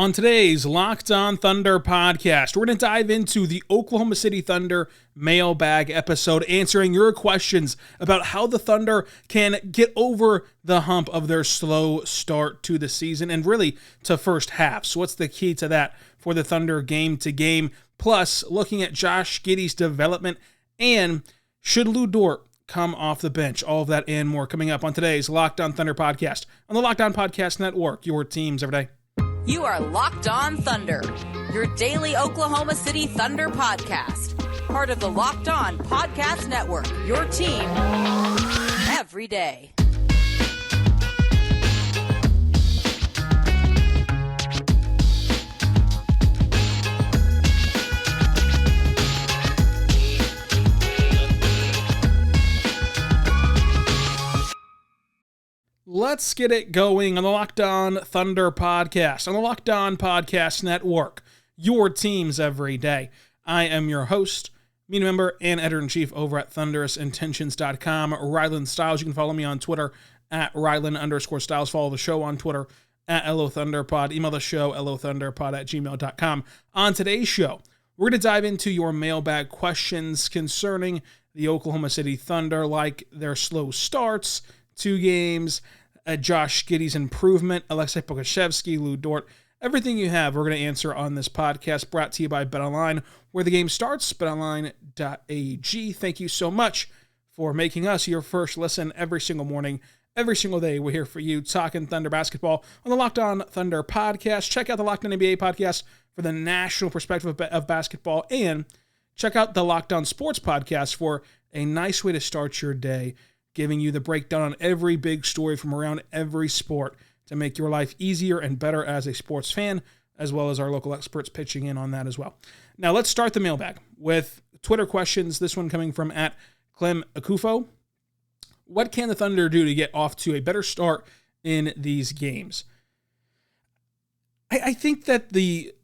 On today's Locked On Thunder podcast, we're going to dive into the Oklahoma City Thunder Mailbag episode, answering your questions about how the Thunder can get over the hump of their slow start to the season and really to first half. So what's the key to that for the Thunder game to game? Plus, looking at Josh Giddey's development and should Lu Dort come off the bench? All of that and more coming up on today's Locked On Thunder podcast on the Locked On Podcast Network, your teams every day. You are Locked On Thunder, your daily Oklahoma City Thunder podcast. Part of the Locked On Podcast Network, your team every day. Let's get it going on the Locked On Thunder podcast, on the Locked On Podcast Network, your teams every day. I am your host, media member, and editor-in-chief over at thunderousintentions.com, Rylan Stiles. You can follow me on Twitter at Rylan_Stiles. Follow the show on Twitter at LOThunderPod. Email the show, LOThunderPod@gmail.com. On today's show, we're going to dive into your mailbag questions concerning the Oklahoma City Thunder, like their slow starts, 2 games, Josh Giddey's improvement, Aleksej Pokusevski, Lu Dort, everything you have, we're going to answer on this podcast, brought to you by BetOnline, where the game starts, betonline.ag. Thank you so much for making us your first listen every single morning, every single day. We're here for you, talking Thunder basketball on the Locked On Thunder podcast. Check out the Locked On NBA podcast for the national perspective of basketball, and check out the Locked On Sports podcast for a nice way to start your day, giving you the breakdown on every big story from around every sport to make your life easier and better as a sports fan, as well as our local experts pitching in on that as well. Now, let's start the mailbag with Twitter questions. This one coming from at Clem Akufo. What can the Thunder do to get off to a better start in these games? I think that the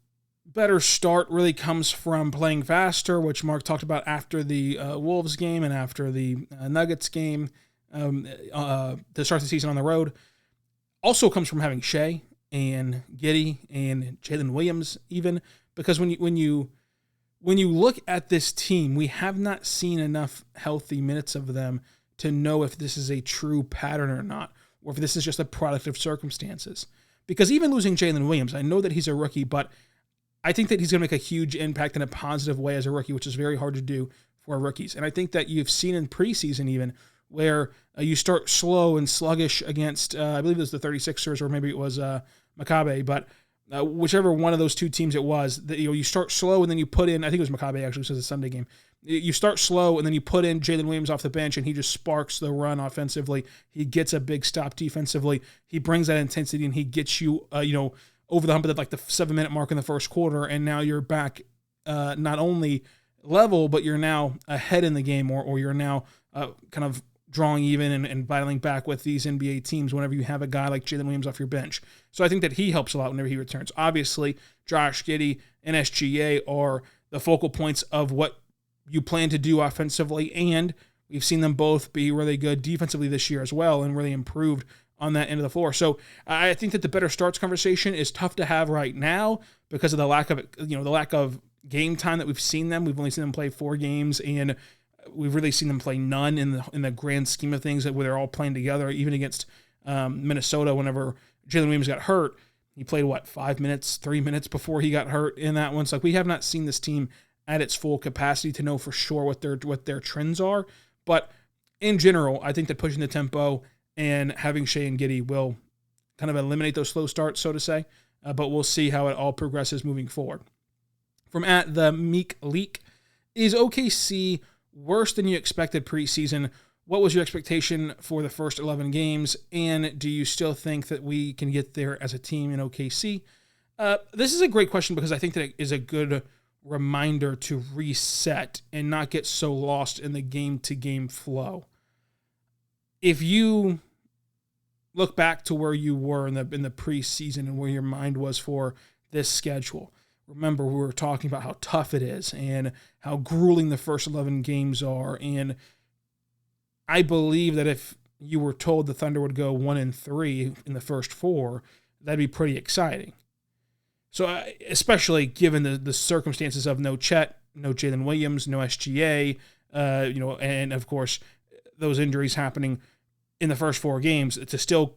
better start really comes from playing faster, which Mark talked about after the Wolves game and after the Nuggets game to start the season on the road. Also comes from having Shai and Giddey and Jalen Williams, even because when you look at this team, we have not seen enough healthy minutes of them to know if this is a true pattern or not, or if this is just a product of circumstances. Because even losing Jalen Williams, I know that he's a rookie, but I think that he's going to make a huge impact in a positive way as a rookie, which is very hard to do for rookies. And I think that you've seen in preseason even where you start slow and sluggish against, I believe it was the 36ers or maybe it was Maccabi, but whichever one of those two teams it was, that you start slow and then you put in, I think it was Maccabi actually, so it's a Sunday game. You start slow and then you put in Jalen Williams off the bench and he just sparks the run offensively. He gets a big stop defensively. He brings that intensity and he gets you, over the hump at like the 7-minute mark in the first quarter, and now you're back not only level, but you're now ahead in the game, or you're now kind of drawing even and battling back with these NBA teams whenever you have a guy like Jalen Williams off your bench. So I think that he helps a lot whenever he returns. Obviously, Josh Giddey and SGA are the focal points of what you plan to do offensively, and we've seen them both be really good defensively this year as well and really improved on that end of the floor. So I think that the better starts conversation is tough to have right now because of the lack of game time that we've seen them. We've only seen them play 4 games, and we've really seen them play none in the grand scheme of things where they're all playing together. Even against Minnesota, whenever Jalen Williams got hurt, he played 3 minutes before he got hurt in that one. So we have not seen this team at its full capacity to know for sure what their trends are. But in general, I think that pushing the tempo and having Shai and Giddey will kind of eliminate those slow starts, so to say. But we'll see how it all progresses moving forward. From at the Meek Leak, is OKC worse than you expected preseason? What was your expectation for the first 11 games? And do you still think that we can get there as a team in OKC? This is a great question because I think that it is a good reminder to reset and not get so lost in the game-to-game flow. If you look back to where you were in the preseason and where your mind was for this schedule, remember we were talking about how tough it is and how grueling the first 11 games are. And I believe that if you were told the Thunder would go 1-3 in the first 4, that'd be pretty exciting. So especially given the circumstances of no Chet, no Jalen Williams, no SGA, and of course those injuries happening in the first 4 games, to still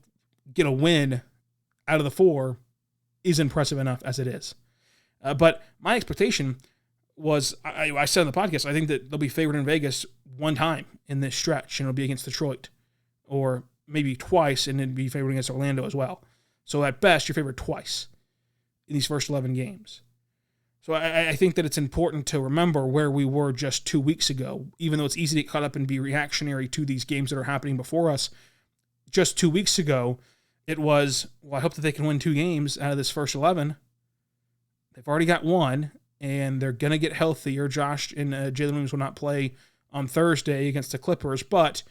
get a win out of the 4 is impressive enough as it is. But my expectation was, I said on the podcast, I think that they'll be favored in Vegas one time in this stretch, and it'll be against Detroit, or maybe twice, and then be favored against Orlando as well. So at best, you're favored twice in these first 11 games. So I think that it's important to remember where we were just 2 weeks ago, even though it's easy to get caught up and be reactionary to these games that are happening before us. Just 2 weeks ago, it was, well, I hope that they can win 2 games out of this first 11. They've already got 1, and they're going to get healthier. Josh and Jalen Williams will not play on Thursday against the Clippers, but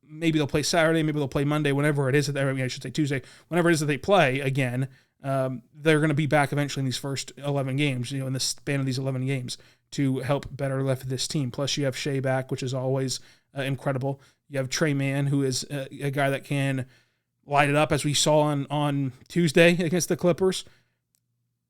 maybe they'll play Saturday, maybe they'll play Monday, whenever it is that I should say Tuesday, whenever it is that they play again. They're going to be back eventually in these first 11 games, in the span of these 11 games, to help better lift this team. Plus, you have Shea back, which is always incredible. You have Trey Mann, who is a guy that can light it up, as we saw on Tuesday against the Clippers.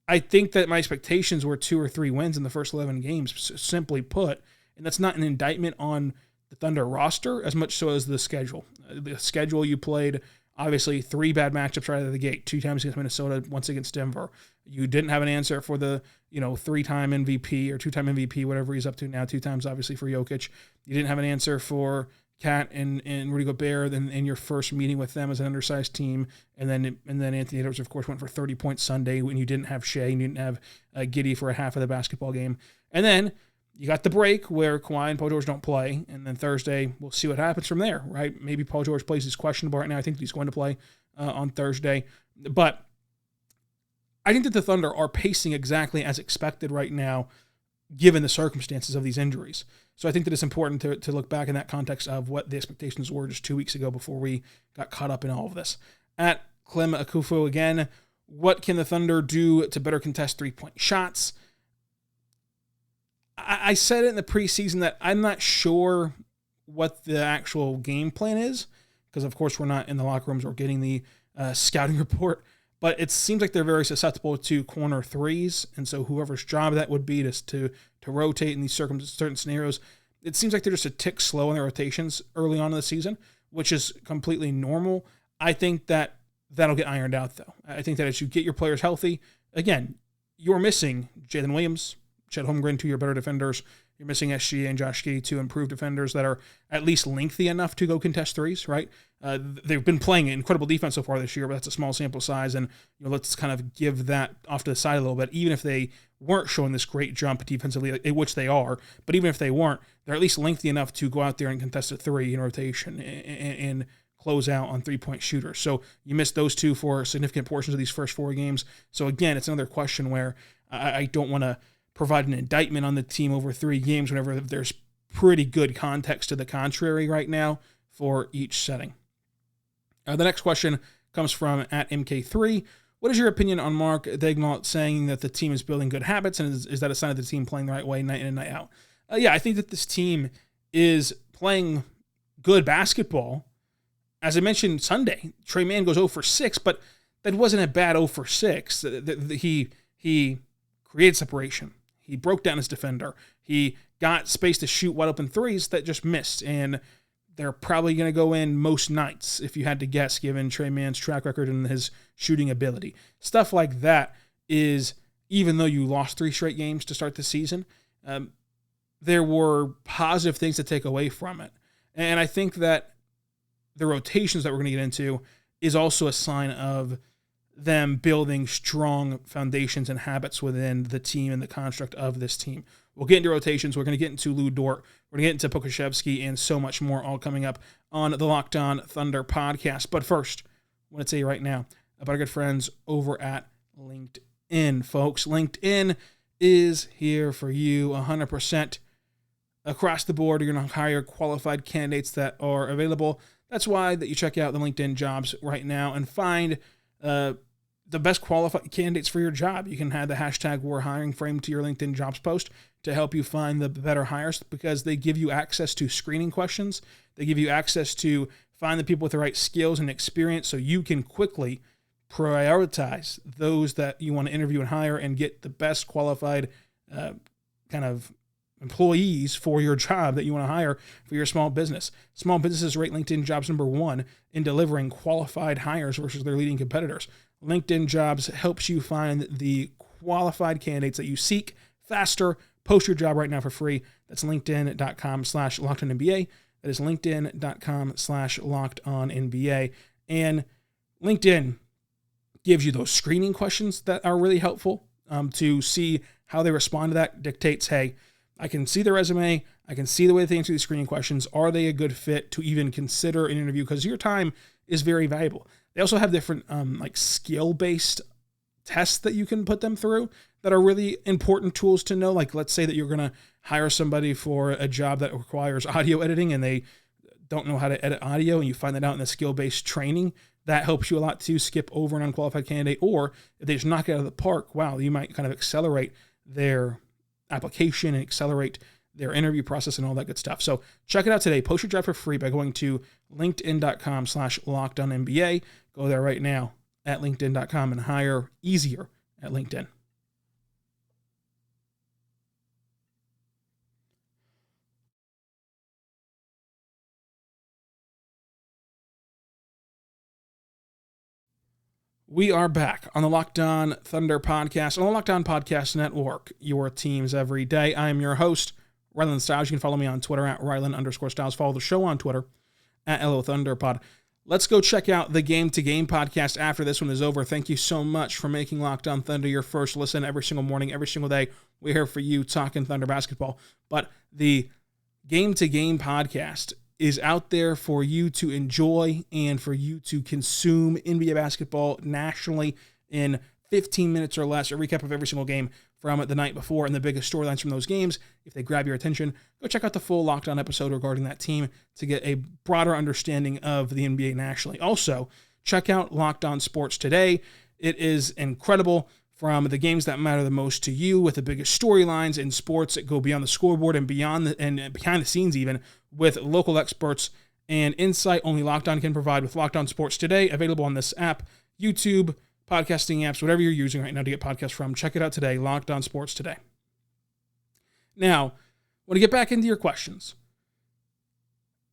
I think that my expectations were 2 or 3 wins in the first 11 games, simply put, and that's not an indictment on the Thunder roster as much so as the schedule. The schedule you played, obviously 3 bad matchups right out of the gate, 2 times against Minnesota, once against Denver. You didn't have an answer for the 3-time MVP or 2-time MVP, whatever he's up to now, 2 times obviously for Jokic. You didn't have an answer for Cat and Rudy Gobert in your first meeting with them as an undersized team, and then Anthony Edwards, of course, went for 30 points Sunday when you didn't have Shea, and you didn't have Giddey for a half of the basketball game. And then you got the break where Kawhi and Paul George don't play, and then Thursday we'll see what happens from there, right? Maybe Paul George plays. He's questionable right now. I think he's going to play on Thursday. But I think that the Thunder are pacing exactly as expected right now, given the circumstances of these injuries. So I think that it's important to look back in that context of what the expectations were just 2 weeks ago before we got caught up in all of this. At Clem Akufu again, what can the Thunder do to better contest 3-point shots? I said it in the preseason that I'm not sure what the actual game plan is, because of course we're not in the locker rooms or getting the scouting report, but it seems like they're very susceptible to corner threes, and so whoever's job that would be to rotate in these certain scenarios, it seems like they're just a tick slow in their rotations early on in the season, which is completely normal. I think that that'll get ironed out, though. I think that as you get your players healthy, again, you're missing Jalen Williams, Chet Holmgren, 2 of your better defenders. You're missing SGA and Josh Giddey, 2 improved defenders that are at least lengthy enough to go contest threes, right? They've been playing incredible defense so far this year, but that's a small sample size, and let's kind of give that off to the side a little bit. Even if they weren't showing this great jump defensively, which they are, but even if they weren't, they're at least lengthy enough to go out there and contest a 3 in rotation and close out on 3-point shooters. So you missed those 2 for significant portions of these first 4 games. So again, it's another question where I don't want to provide an indictment on the team over 3 games whenever there's pretty good context to the contrary right now for each setting. The next question comes from at MK3. What is your opinion on Mark Daigneault saying that the team is building good habits, and is that a sign of the team playing the right way night in and night out? I think that this team is playing good basketball. As I mentioned Sunday, Trey Mann goes 0 for 6, but that wasn't a bad 0 for 6. He created separation. He broke down his defender. He got space to shoot wide open threes that just missed, and they're probably going to go in most nights, if you had to guess, given Trey Mann's track record and his shooting ability. Stuff like that is, even though you lost 3 straight games to start the season, there were positive things to take away from it. And I think that the rotations that we're going to get into is also a sign of them building strong foundations and habits within the team and the construct of this team. We'll get into rotations. We're going to get into Lou Dort. We're going to get into Pokusevski and so much more, all coming up on the Locked On Thunder podcast. But first, I want to tell you right now about our good friends over at LinkedIn, folks. LinkedIn is here for you 100% across the board. You're going to hire qualified candidates that are available. That's why that you check out the LinkedIn jobs right now and find the best qualified candidates for your job. You can have the hashtag We're Hiring framed to your LinkedIn jobs post to help you find the better hires, because they give you access to screening questions. They give you access to find the people with the right skills and experience so you can quickly prioritize those that you want to interview and hire and get the best qualified kind of employees for your job that you want to hire for your small business. Small businesses rate LinkedIn Jobs number 1 in delivering qualified hires versus their leading competitors. LinkedIn Jobs helps you find the qualified candidates that you seek faster. Post your job right now for free. That's linkedin.com/LockedOnNBA. That is linkedin.com/LockedOnNBA. And LinkedIn gives you those screening questions that are really helpful to see how they respond to that. Dictates, hey, I can see the resume. I can see the way they answer these screening questions. Are they a good fit to even consider an interview? Because your time is very valuable. They also have different like skill-based tests that you can put them through that are really important tools to know. Like, let's say that you're going to hire somebody for a job that requires audio editing and they don't know how to edit audio, and you find that out in the skill-based training. That helps you a lot to skip over an unqualified candidate. Or if they just knock it out of the park, wow, you might kind of accelerate their application and accelerate their interview process and all that good stuff. So check it out today. Post your job for free by going to linkedin.com/LockedOnNBA. Go there right now at linkedin.com and hire easier at LinkedIn. We are back on the Locked On Thunder podcast, on the Locked On Podcast Network, your teams every day. I am your host, Rylan Stiles. You can follow me on Twitter at Rylan_Stiles. Follow the show on Twitter at LOThunderPod. Let's go check out the Game to Game podcast after this one is over. Thank you so much for making Locked On Thunder your first listen every single morning, every single day. We're here for you talking Thunder basketball. But the Game to Game podcast is out there for you to enjoy and for you to consume NBA basketball nationally in 15 minutes or less, a recap of every single game from the night before and the biggest storylines from those games. If they grab your attention, go check out the full Locked On episode regarding that team to get a broader understanding of the NBA nationally. Also, check out Locked On Sports Today. It is incredible, from the games that matter the most to you, with the biggest storylines in sports that go beyond the scoreboard and beyond and behind the scenes, even with local experts and insight only Locked On can provide with Locked On Sports Today, available on this app, YouTube, podcasting apps, whatever you're using right now to get podcasts from. Check it out today, Locked On Sports Today. Now, I want to get back into your questions.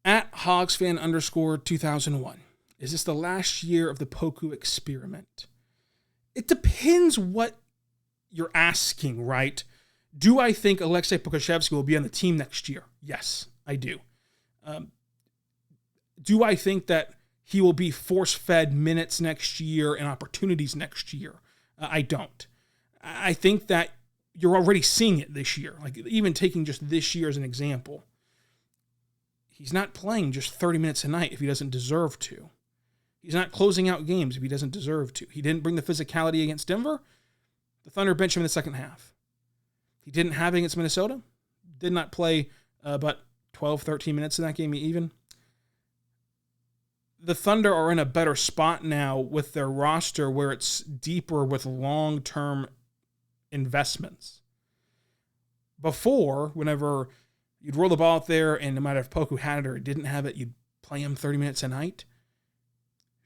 At HogsFan_2001, is this the last year of the Poku experiment? It depends what you're asking, right? Do I think Aleksej Pokusevski will be on the team next year? Yes, I do. Do I think that he will be force-fed minutes next year and opportunities next year? I don't. I think that you're already seeing it this year. Like, even taking just this year as an example, he's not playing just 30 minutes a night if he doesn't deserve to. He's not closing out games if he doesn't deserve to. He didn't bring the physicality against Denver. The Thunder benched him in the second half. He didn't have it against Minnesota. Did not play but 12, 13 minutes in that game even. The Thunder are in a better spot now with their roster where it's deeper with long-term investments. Before, whenever you'd roll the ball out there and no matter if Poku had it or didn't have it, you'd play him 30 minutes a night.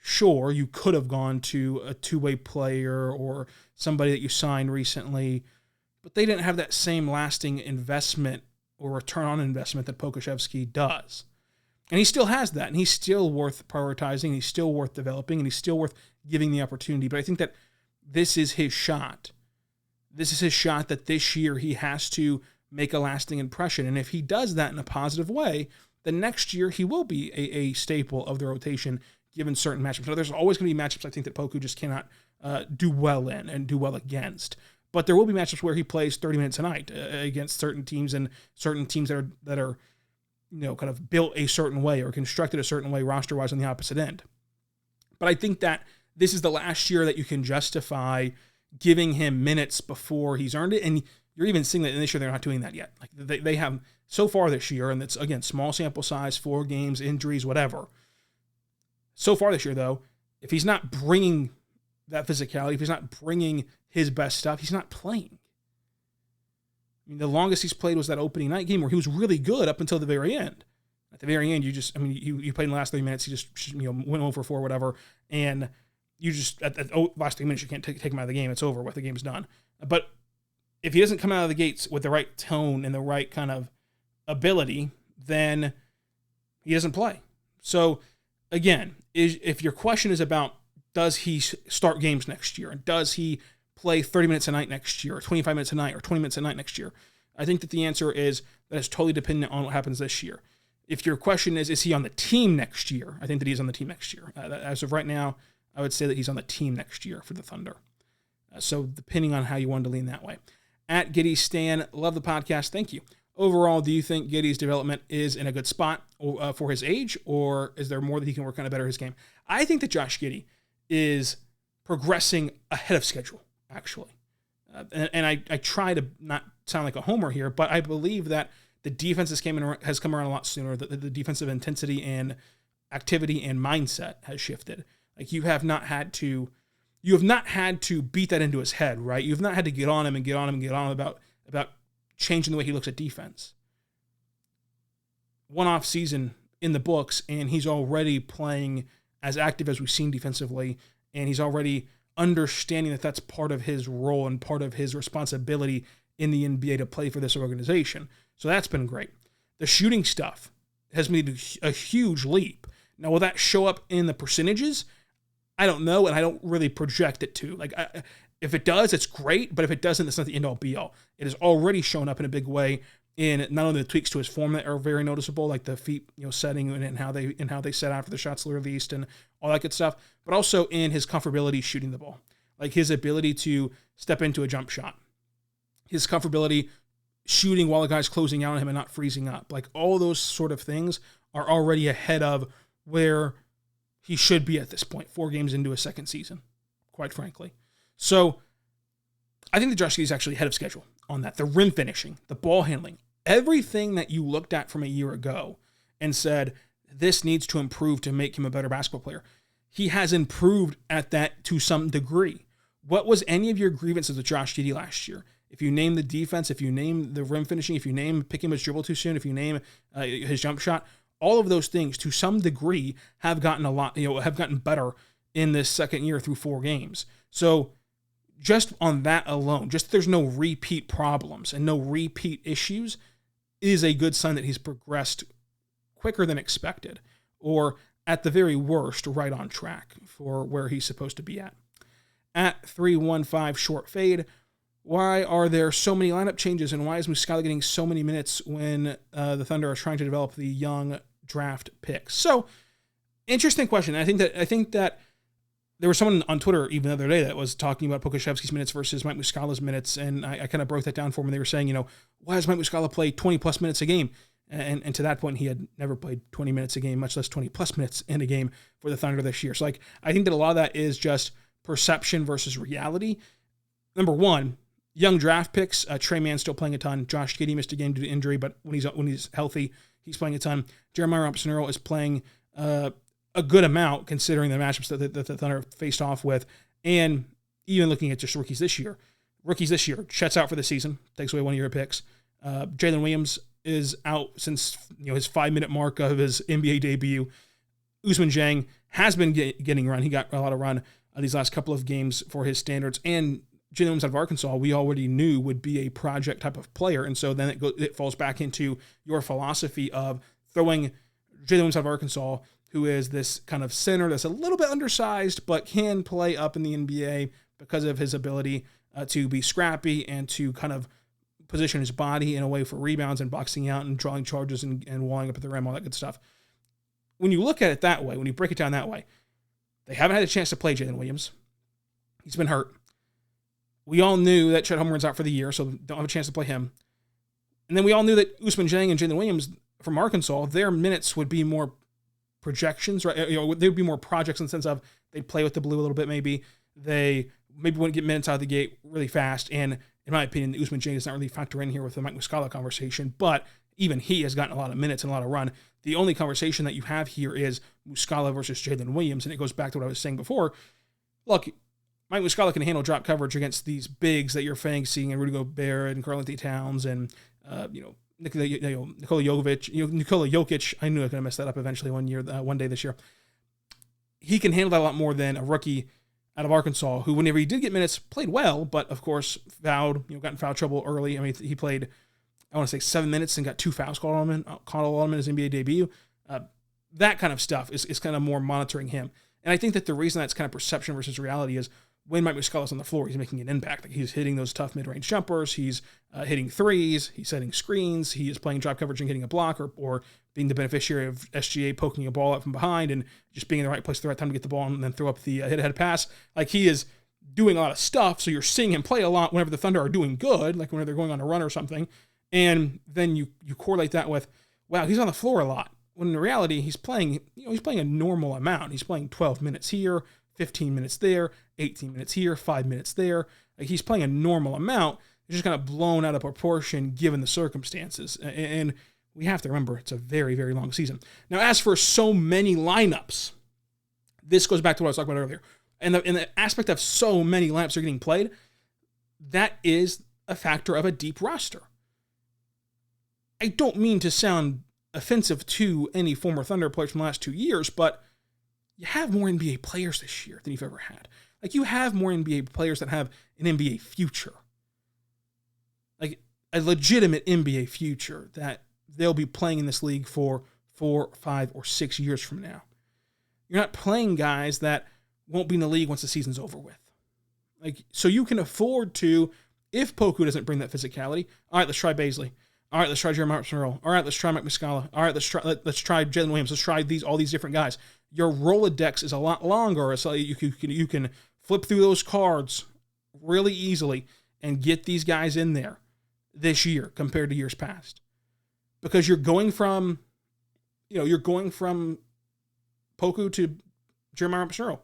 Sure, you could have gone to a two-way player or somebody that you signed recently, but they didn't have that same lasting investment or return on investment that Pokusevski does. And he still has that, and he's still worth prioritizing, he's still worth developing, and he's still worth giving the opportunity. But I think that this is his shot. This is his shot that this year he has to make a lasting impression. And if he does that in a positive way, then next year he will be a staple of the rotation given certain matchups. So there's always going to be matchups I think that Poku just cannot do well in and do well against. But there will be matchups where he plays 30 minutes a night against certain teams and certain teams that are kind of built a certain way or constructed a certain way roster-wise on the opposite end. But I think that this is the last year that you can justify giving him minutes before he's earned it. And you're even seeing that in this year they're not doing that yet. Like they have so far this year, and it's, again, small sample size, 4 games, injuries, whatever. So far this year, though, if he's not bringing that physicality, if he's not bringing his best stuff, he's not playing. I mean, the longest he's played was that opening night game where he was really good up until the very end. At the very end, you played in the last 30 minutes, he just went over 4, whatever, and you just, at the last 3 minutes, you can't take him out of the game. It's over with. The game's done. But if he doesn't come out of the gates with the right tone and the right kind of ability, then he doesn't play. So, again, if your question is about does he start games next year, and does he play 30 minutes a night next year, or 25 minutes a night, or 20 minutes a night next year, I think that the answer is that it's totally dependent on what happens this year. If your question is he on the team next year, I think that he's on the team next year. As of right now, I would say that he's on the team next year for the Thunder. So depending on how you want to lean that way. At Giddey Stan, love the podcast. Thank you. Overall, do you think Giddey's development is in a good spot for his age, or is there more that he can work on to better his game? I think that Josh Giddey is progressing ahead of schedule, actually. And I try to not sound like a homer here, but I believe that the defense has come around a lot sooner. The defensive intensity and activity and mindset has shifted. Like you have not had to beat that into his head, right? You've not had to get on him about changing the way he looks at defense. One off season in the books, and he's already playing as active as we've seen defensively, and he's already understanding that that's part of his role and part of his responsibility in the NBA to play for this organization. So that's been great. The shooting stuff has made a huge leap. Now, will that show up in the percentages? I don't know, and I don't really project it to. If it does, it's great, but if it doesn't, it's not the end-all, be-all. It has already shown up in a big way in not only the tweaks to his form that are very noticeable, like the feet, setting and how they set after the shots are released and all that good stuff, but also in his comfortability shooting the ball, like his ability to step into a jump shot, his comfortability shooting while the guy's closing out on him and not freezing up. Like all those sort of things are already ahead of where he should be at this point, 4 games into his second season, quite frankly. So I think that Josh Giddey is actually ahead of schedule on that. The rim finishing, the ball handling, everything that you looked at from a year ago and said, this needs to improve to make him a better basketball player. He has improved at that to some degree. What was any of your grievances with Josh Giddey last year? If you name the defense, if you name the rim finishing, if you name picking his dribble too soon, if you name his jump shot, all of those things to some degree have gotten have gotten better in this second year through 4 games. So just on that alone, just there's no repeat problems and no repeat issues is a good sign that he's progressed quicker than expected, or at the very worst, right on track for where he's supposed to be at. At 315 short fade, why are there so many lineup changes, and why is Muscala getting so many minutes when the Thunder are trying to develop the young draft picks? So, interesting question. I think that there was someone on Twitter even the other day that was talking about Pokusevski's minutes versus Mike Muscala's minutes, and I kind of broke that down for him. And they were saying, why does Mike Muscala play 20-plus minutes a game? And to that point, he had never played 20 minutes a game, much less 20-plus minutes in a game for the Thunder this year. So, I think that a lot of that is just perception versus reality. Number one, young draft picks. Trey Mann's still playing a ton. Josh Giddey missed a game due to injury, but when he's healthy, he's playing a ton. Jeremiah Robinson-Earl is playing a good amount considering the matchups that the Thunder faced off with, and even looking at just rookies this year. Chet's out for the season, takes away one of your picks. Jalen Williams is out since his 5-minute mark of his NBA debut. Ousmane Dieng has been getting run. He got a lot of run these last couple of games for his standards, and Jalen Williams out of Arkansas, we already knew would be a project type of player, and so then it falls back into your philosophy of throwing Jalen Williams out of Arkansas, who is this kind of center that's a little bit undersized but can play up in the NBA because of his ability to be scrappy and to kind of position his body in a way for rebounds and boxing out and drawing charges and walling up at the rim, all that good stuff. When you look at it that way, when you break it down that way, they haven't had a chance to play Jalen Williams. He's been hurt. We all knew that Chet Holmgren's out for the year, so don't have a chance to play him. And then we all knew that Ousmane Dieng and Jalen Williams from Arkansas, their minutes would be more projections, right? They'd be more projects in the sense of they'd play with the blue a little bit maybe. They maybe wouldn't get minutes out of the gate really fast. And in my opinion, Ousmane Dieng does not really factor in here with the Mike Muscala conversation, but even he has gotten a lot of minutes and a lot of run. The only conversation that you have here is Muscala versus Jalen Williams, and it goes back to what I was saying before. Look, Mike Muscala can handle drop coverage against these bigs that you're seeing, and Rudy Gobert and Karl-Anthony Towns and Nikola Jokic. I knew I was going to mess that up eventually one day this year. He can handle that a lot more than a rookie out of Arkansas, who whenever he did get minutes, played well, but of course fouled, got in foul trouble early. I mean, he played, I want to say 7 minutes and got 2 fouls called on him in his NBA debut. That kind of stuff is kind of more monitoring him. And I think that the reason that's kind of perception versus reality is when Mike Muscala's on the floor, he's making an impact. Like he's hitting those tough mid-range jumpers, he's hitting threes, he's setting screens, he is playing drop coverage and getting a block, or being the beneficiary of SGA poking a ball out from behind and just being in the right place at the right time to get the ball and then throw up the hit-ahead pass. Like he is doing a lot of stuff, so you're seeing him play a lot whenever the Thunder are doing good, like whenever they're going on a run or something, and then you correlate that with, wow, he's on the floor a lot. When in reality, he's playing a normal amount. He's playing 12 minutes here, 15 minutes there, 18 minutes here, 5 minutes there. Like he's playing a normal amount. It's just kind of blown out of proportion given the circumstances. And we have to remember it's a very, very long season. Now, as for so many lineups, this goes back to what I was talking about earlier. And the aspect of so many lineups are getting played, that is a factor of a deep roster. I don't mean to sound offensive to any former Thunder players from the last 2 years, but you have more NBA players this year than you've ever had. Like, you have more NBA players that have an NBA future. Like, a legitimate NBA future that they'll be playing in this league for 4, 5, or 6 years from now. You're not playing guys that won't be in the league once the season's over with. Like, so you can afford to, if Poku doesn't bring that physicality, all right, let's try Bazley. All right, let's try Jeremiah Martin-Earl. All right, let's try Mike Muscala. All right, let's try Jalen Williams. Let's try all these different guys. Your Rolodex is a lot longer, so you can flip through those cards really easily and get these guys in there this year compared to years past, because you're going from Poku to Jeremiah Martin-Earl,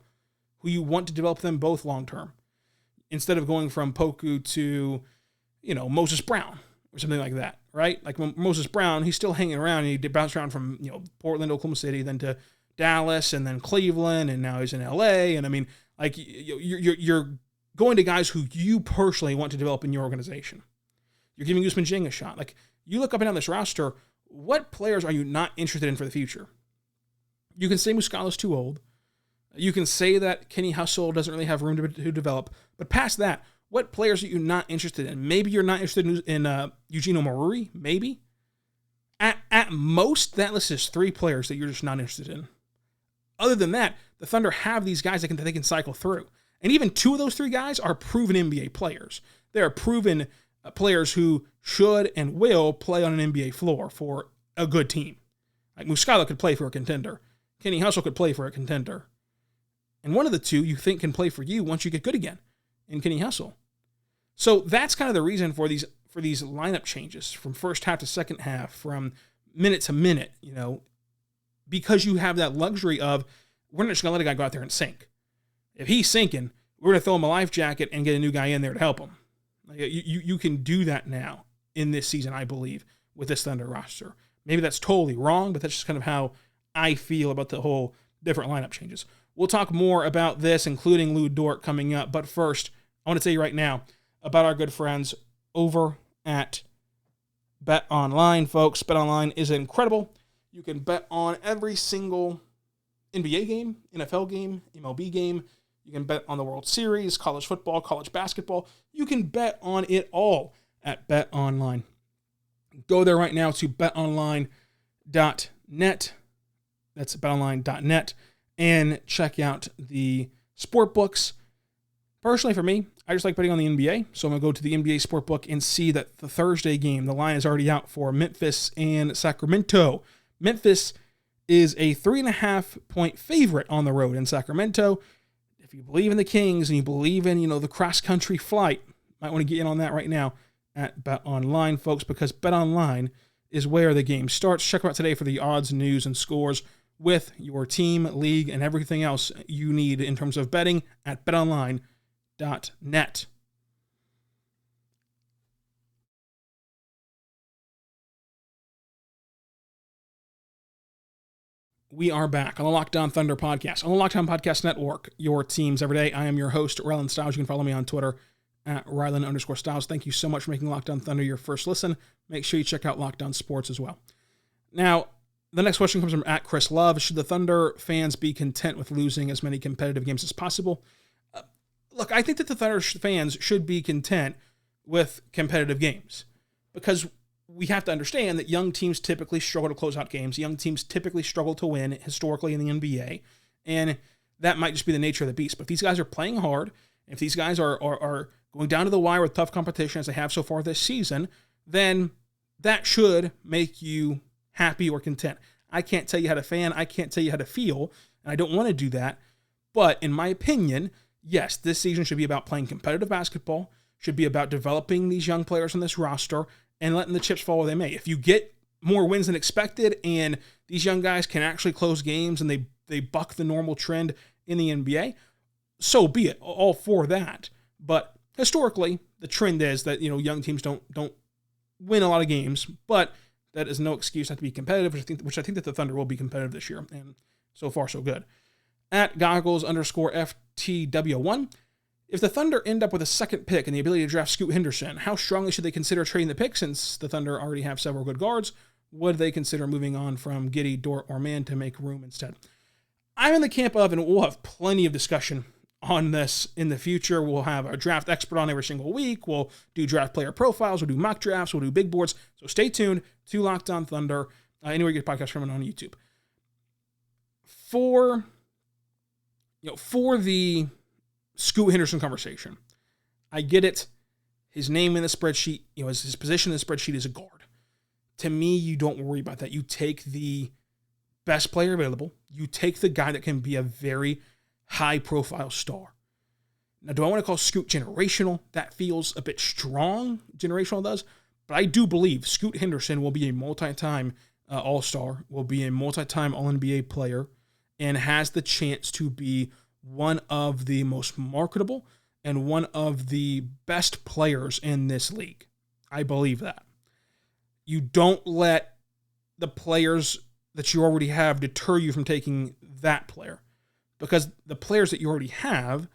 who you want to develop them both long term, instead of going from Poku to Moses Brown or something like that. Right? Like when Moses Brown, he's still hanging around, and he bounced around from Portland, Oklahoma City, then to Dallas, and then Cleveland, and now he's in LA. And I mean, like you're going to guys who you personally want to develop in your organization. You're giving Usman Jing a shot. Like, you look up and down this roster, what players are you not interested in for the future? You can say Muscala's too old. You can say that Kenny Hustle doesn't really have room to develop. But past that, what players are you not interested in? Maybe you're not interested in Eugene Omoruyi, maybe. At most, that list is 3 players that you're just not interested in. Other than that, the Thunder have these guys that they can cycle through. And even 2 of those 3 guys are proven NBA players. They are proven players who should and will play on an NBA floor for a good team. Like Muscala could play for a contender. Kenny Hustle could play for a contender. And one of the 2 you think can play for you once you get good again, in Kenny Hustle. So that's kind of the reason for these lineup changes from first half to second half, from minute to minute, because you have that luxury of, we're not just going to let a guy go out there and sink. If he's sinking, we're going to throw him a life jacket and get a new guy in there to help him. Like, you can do that now in this season, I believe, with this Thunder roster. Maybe that's totally wrong, but that's just kind of how I feel about the whole different lineup changes. We'll talk more about this, including Lou Dort, coming up. But first, I want to tell you right now about our good friends over at BetOnline, folks. BetOnline is incredible. You can bet on every single NBA game, NFL game, MLB game. You can bet on the World Series, college football, college basketball. You can bet on it all at BetOnline. Go there right now to betonline.net. That's betonline.net. And check out the sport books. Personally, for me, I just like betting on the NBA. So I'm going to go to the NBA sportbook and see that the Thursday game, the line is already out for Memphis and Sacramento. Memphis is a 3.5-point favorite on the road in Sacramento. If you believe in the Kings and you believe in, the cross-country flight, might want to get in on that right now at BetOnline, folks, because BetOnline is where the game starts. Check out today for the odds, news, and scores with your team, league, and everything else you need in terms of betting at betonline.net. We are back on the Locked On Thunder podcast, on the Locked On Podcast Network, your teams every day. I am your host, Rylan Stiles. You can follow me on Twitter at Rylan_Stiles. Thank you so much for making Locked On Thunder your first listen. Make sure you check out Locked On Sports as well. Now, the next question comes from at Chris Love. Should the Thunder fans be content with losing as many competitive games as possible? look, I think that the Thunder fans should be content with competitive games because we have to understand that young teams typically struggle to close out games. Young teams typically struggle to win historically in the NBA, and that might just be the nature of the beast. But if these guys are playing hard, if these guys are going down to the wire with tough competition as they have so far this season, then that should make you happy or content. I can't tell you how to fan. I can't tell you how to feel, and I don't want to do that. But in my opinion, yes, this season should be about playing competitive basketball, should be about developing these young players on this roster and letting the chips fall where they may. If you get more wins than expected and these young guys can actually close games and they buck the normal trend in the NBA, so be it. All for that. But historically, the trend is that, young teams don't win a lot of games, but that is no excuse not to be competitive, which I think that the Thunder will be competitive this year, and so far so good. At Goggles_FTW1, if the Thunder end up with a second pick and the ability to draft Scoot Henderson, how strongly should they consider trading the pick since the Thunder already have several good guards? Would they consider moving on from Giddey, Dort, or Mann to make room instead? I'm in the camp of, and we'll have plenty of discussion on this in the future. We'll have a draft expert on every single week. We'll do draft player profiles. We'll do mock drafts. We'll do big boards. So stay tuned to Locked On Thunder, anywhere you get podcasts from and on YouTube. For the Scoot Henderson conversation, I get it. His name in the spreadsheet, his position in the spreadsheet is a guard. To me, you don't worry about that. You take the best player available. You take the guy that can be a very high-profile star. Now, do I want to call Scoot generational? That feels a bit strong. Generational does. But I do believe Scoot Henderson will be a multi-time All-Star, will be a multi-time All-NBA player, and has the chance to be one of the most marketable and one of the best players in this league. I believe that. You don't let the players that you already have deter you from taking that player, because the players that you already have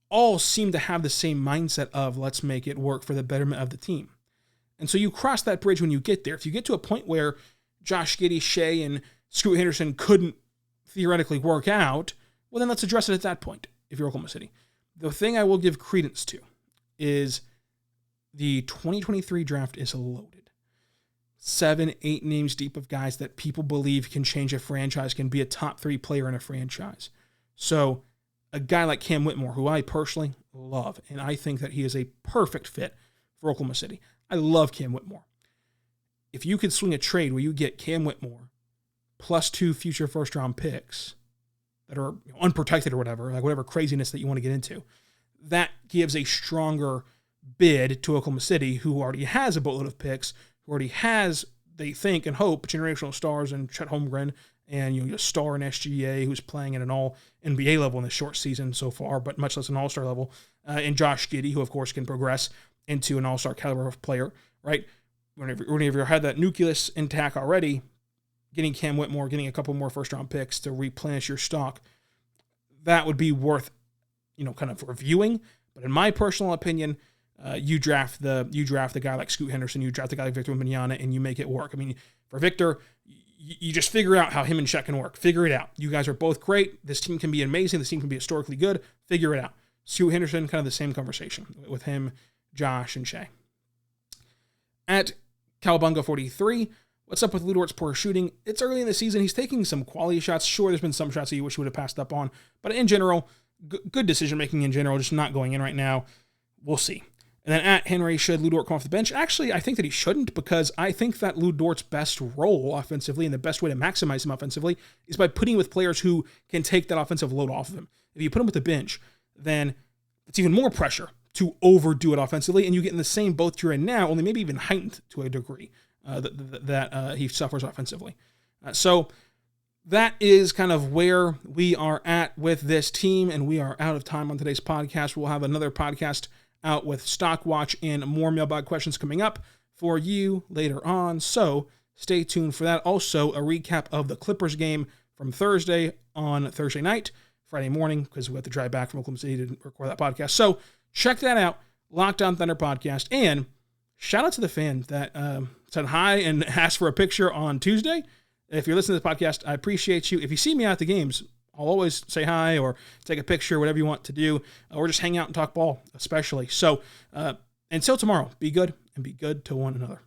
all seem to have the same mindset of let's make it work for the betterment of the team. And so you cross that bridge when you get there. If you get to a point where Josh Giddey, Shea, and Scoot Henderson couldn't theoretically work out, well, then let's address it at that point if you're Oklahoma City. The thing I will give credence to is the 2023 draft is loaded. 7-8 names deep of guys that people believe can change a franchise, can be a top 3 player in a franchise. So a guy like Cam Whitmore, who I personally love, and I think that he is a perfect fit for Oklahoma City. I love Cam Whitmore. If you could swing a trade where you get Cam Whitmore plus 2 future first-round picks that are unprotected or whatever, like whatever craziness that you want to get into, that gives a stronger bid to Oklahoma City, who already has a boatload of picks, who already has, they think and hope, generational stars in Chet Holmgren and a star in SGA who's playing at an all-NBA level in this short season so far, but much less an all-star level, and Josh Giddey, who of course can progress into an all-star caliber of player, right? Whenever you had that nucleus intact already, getting Cam Whitmore, getting a couple more first-round picks to replenish your stock, that would be worth, kind of reviewing. But in my personal opinion, you draft the guy like Scoot Henderson, you draft the guy like Victor Wembanyama, and you make it work. I mean, for Victor, you just figure out how him and Chet can work. Figure it out. You guys are both great. This team can be amazing. This team can be historically good. Figure it out. Scoot Henderson, kind of the same conversation with him, Josh, and Shea. At Calabunga43, what's up with Lou Dort's poor shooting? It's early in the season. He's taking some quality shots. Sure, there's been some shots that you wish he would have passed up on. But in general, good decision-making in general, just not going in right now. We'll see. And then at Henry, should Lou Dort come off the bench? Actually, I think that he shouldn't, because I think that Lou Dort's best role offensively and the best way to maximize him offensively is by putting him with players who can take that offensive load off of him. If you put him with the bench, then it's even more pressure to overdo it offensively, and you get in the same boat you're in now, only maybe even heightened to a degree that he suffers offensively. So that is kind of where we are at with this team, and we are out of time on today's podcast. We'll have another podcast out with Stock Watch and more mailbag questions coming up for you later on, so stay tuned for that. Also, a recap of the Clippers game from Thursday on Thursday night, Friday morning, because we have to drive back from Oklahoma City to record that podcast. So check that out, Locked On Thunder podcast, and shout out to the fan that said hi and asked for a picture on Tuesday. If you're listening to this podcast, I appreciate you. If you see me out at the games, I'll always say hi or take a picture, whatever you want to do, or just hang out and talk ball, especially. So until tomorrow, be good and be good to one another.